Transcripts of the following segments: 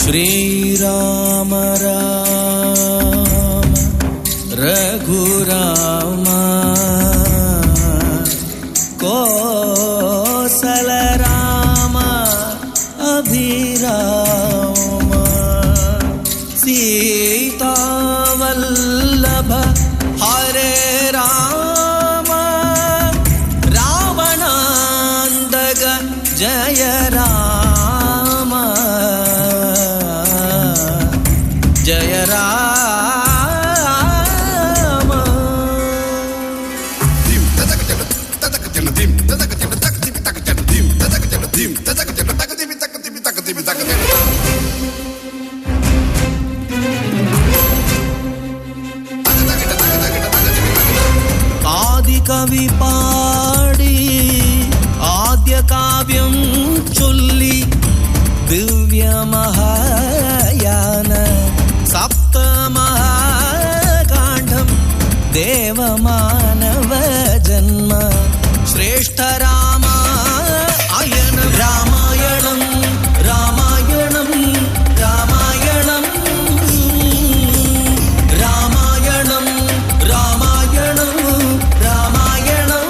ശ്രീരാമ രാമ രഘുരാമ കോസല രാമ അഭിരാമ സീതാവല്ലഭ ഹരേ രാമ രാവണാന്തക ജയ രാമ ജയ രാമ. ആദികവി പാടി ആദ്യ കാവ്യം ചൊല്ലി ദിവ്യമഹായാന സപ്തമഹാകാണ്ഡം ദേവമാനവ ജന്മ ശ്രേഷ്ഠ രാമായണം രാമായണം രാമായണം രാമായണം രാമായണം രാമായണം രാമായണം.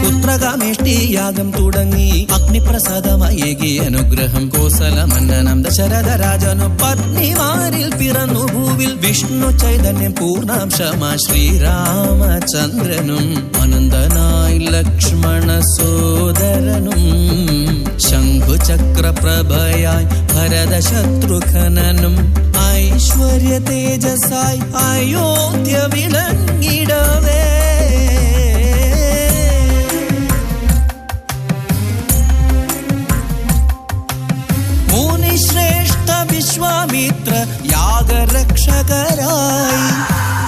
പുത്രകാമേഷ്ടിയാഗം തുടങ്ങി അഗ്നിപ്രസാദമയേകി അനുഗ്രഹം കോസലമന്നനം ദശരഥ രാജനു പത്നിമാരിൽ പിറന്നു ഭൂവിൽ വിഷ്ണു ചൈതന്യം പൂർണ്ണാംശമാ ശ്രീരാമചന്ദ്രനും അനന്തനായി ലക്ഷ്മണ സോദരനും ശംഖുചക്രപ്രഭയായി ഭരത ശത്രുഘ്നനും ഐശ്വര്യ തേജസായി അയോധ്യ വിളങ്ങിടവേ ശ്രേഷ്ഠ വിശ്വാമിത്ര യാഗരക്ഷകരായി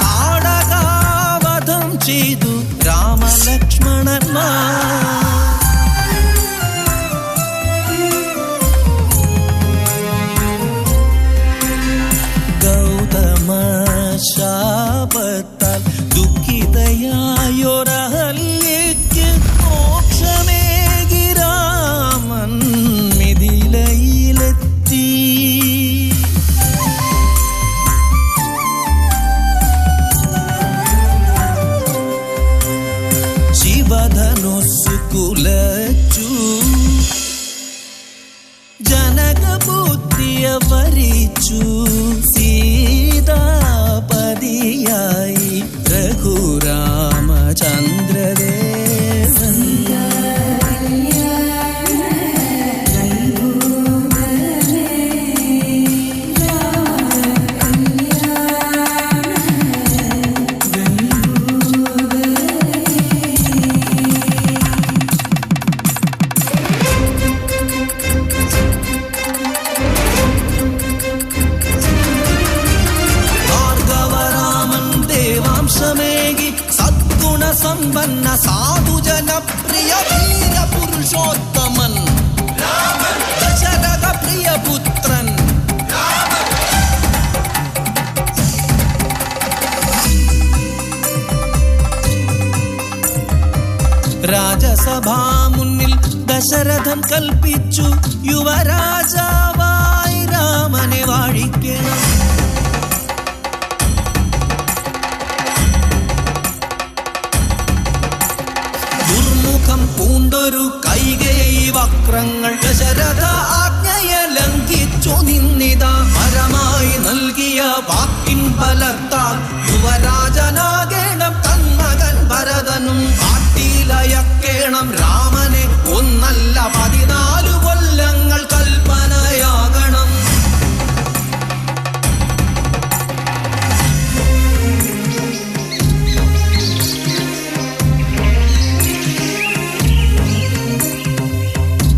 താടകാവധം ചെയ്തു രാമലക്ഷ്മണന്മാർ. ഗൗതമ ശാപത്താൽ ദുഃഖിതയായൊരഹല്യയ്ക്ക് മോക്ഷമേകി രാമൻ മിഥിലയിലെത്തി. ശിവധനുസ്സു കുലച്ചു ജനകപുത്രിയ വരിച്ചു സീതാപതിയായി രഘുരാമചന്ദ്രദേവൻ. സമ്പന്ന സാധുജനപ്രിയ വീരപുരുഷോത്തമൻ ദശരഥ പ്രിയപുത്രൻ രാജസഭാ മുന്നിൽ ദശരഥൻ കൽപ്പിച്ചു യുവരാജാവായി രാമനെ വാഴിക്കണം. പൂണ്ടൊരു കൈകേയി വക്രങ്ങൾ ദശരഥ ആജ്ഞയെ ലംഘിച്ചു നിന്നിതാ പരമായി നൽകിയ വാക്കിൻ ബലത്താൽ യുവരാജനാകേണം തന്മകൻ ഭരതനും കാട്ടിലയക്കേണം രാമനെ ഒന്നല്ല 14 കൊല്ലങ്ങൾ കൽപ്പനയാകണം.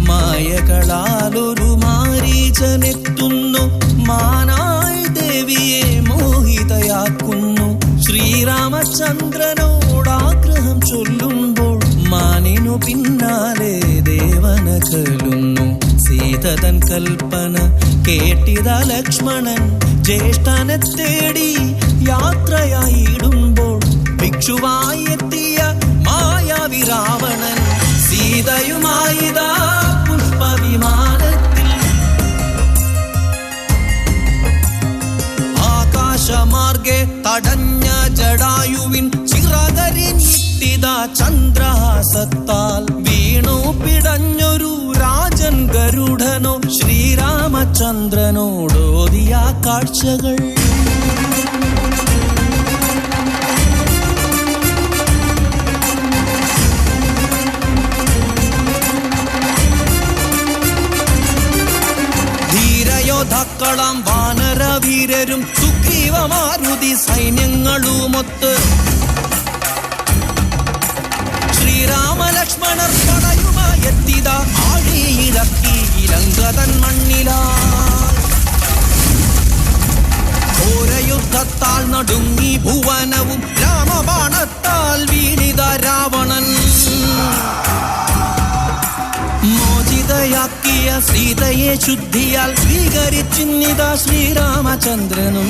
മായകളാലൊരു മാരീചനെത്തുന്നു മാനായി ദേവിയെ മോഹിതയാക്കുന്നു. ശ്രീരാമചന്ദ്രനോടാഗ്രഹം ചൊല്ലുമ്പോൾ മാനിനു പിന്നാലെ ദേവനകലുന്നു. സീതതൻ കൽപ്പന കേട്ടിത ലക്ഷ്മണൻ ജ്യേഷ്ഠനെ തേടി യാത്രയായിടുമ്പോൾ ഭിക്ഷുവായി എത്തിയ മായാവി രാവണൻ സീതയുമായിതാ പുഷ്പവിമാനത്തിൽ ആകാശമാർഗെ തടഞ്ഞ ജടായുവിൻ ചിറകരിഞ്ഞിട്ടിത ചന്ദ്രഹാസത്താൽ വീണു പിടഞ്ഞൊരു രാജൻ ഗരുഡനോ ശ്രീരാമചന്ദ്രനോടോദിയ കാഴ്ചകൾ ധീരയോദ്ധാക്കളാം വാനരവീരരും സുഗ്രീവമാരുതി സൈന്യങ്ങളുമൊത്ത് ശ്രീരാമലക്ഷ്മണർ പടയുമായെത്തിത ആഴിയിറക്കി ഇലങ്കതൻ മണ്ണിലായി ഘോരയുദ്ധത്താൽ നടുങ്ങി ഭുവനവും രാമബാണത്താൽ വീണിത രാവണൻ മോചിതയാക്കിയ സീതയെ ശുദ്ധിയാൽ സ്വീകരിച്ചിന്നിത ശ്രീരാമചന്ദ്രനും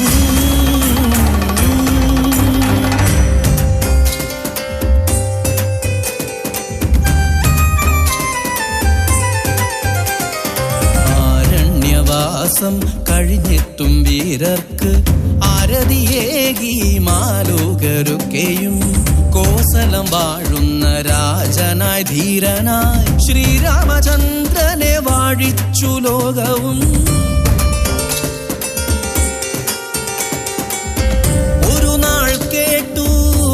ആരണ്യവാസം കഴിഞ്ഞെത്തും വീരർക്ക് ആരതിയേകി മാലോകരൊക്കെയും കോസലം വാഴുന്ന രാജനായി ധീരനായി ശ്രീരാമചന്ദ്രനെ വാഴിച്ചു ലോകവും ഒരു നാൾ കേട്ടു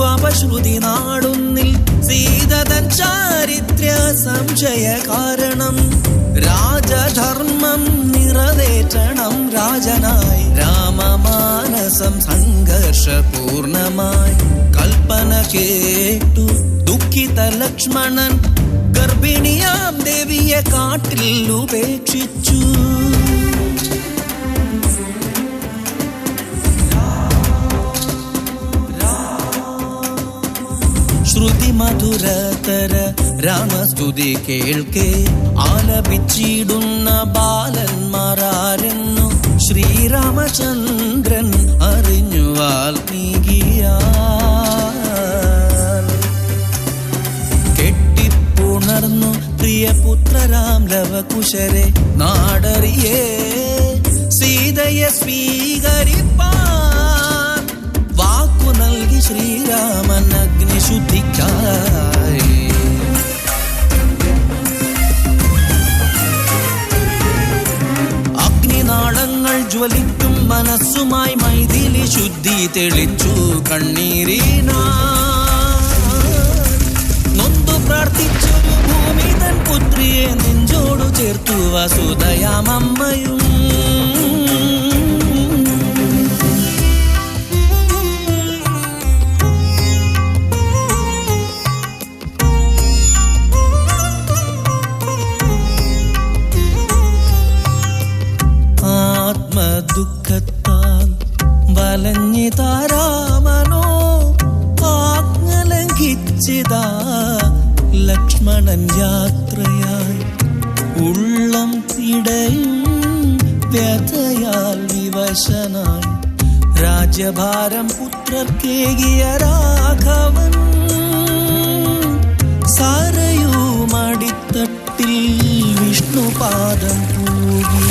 അപശ്രുതി നാടുന്നിൽ സീതതൻ ചാരിത്ര്യ സംശയ കാരണം രാജധർമ്മം നിറവേറ്റണം രാജനായി രാമമാനസം സംഘർഷപൂർണമായി കൽപ്പന കേട്ടു ദുഃഖിത ലക്ഷ്മണൻ ഗർഭിണിയാം ദേവിയെ കാട്ടിൽ ഉപേക്ഷിച്ചു ശ്രുതി മധുരതര രാമസ്തുതി കേൾക്കെ ആലപിച്ചിടുന്ന ബാലന്മാരാരെന്നു ശ്രീരാമചന്ദ്രൻ അറിഞ്ഞു വാൽമീകിയാൽ കെട്ടിപ്പുണർന്നു പ്രിയപുത്രരാം ലവകുശരെ നാടറിയേ സീതയെ സ്വീകരിപ്പാൻ വാക്കു നൽകി ശ്രീരാമൻ അഗ്നിശുദ്ധിക്കായി അഗ്നിനാളങ്ങൾ ജ്വലിക്കും മനസ്സുമായി മൈഥിലി ശുദ്ധി തെളിച്ചു കണ്ണീരീനാ നൊന്തു പ്രാർത്ഥിച്ചൊരു ഭൂമി തൻ പുത്രിയെ നെഞ്ചോടു ചേർത്തു വസുധയാമമ്മയും ആത്മദുഃഖത്താൽ വലഞ്ഞിതാരാമനോ ആജ്ഞ ലംഘിച്ചിതാ ലക്ഷ്മണൻ യാത്രയായി ഉള്ളം പിടയും വ്യഥയാൽ വിവശനായി രാജ്യഭാരം പുത്രർക്കേകിയ രാഘവൻ സാരയുമടിത്തട്ടിൽ വിഷ്ണുപാദം പൂകി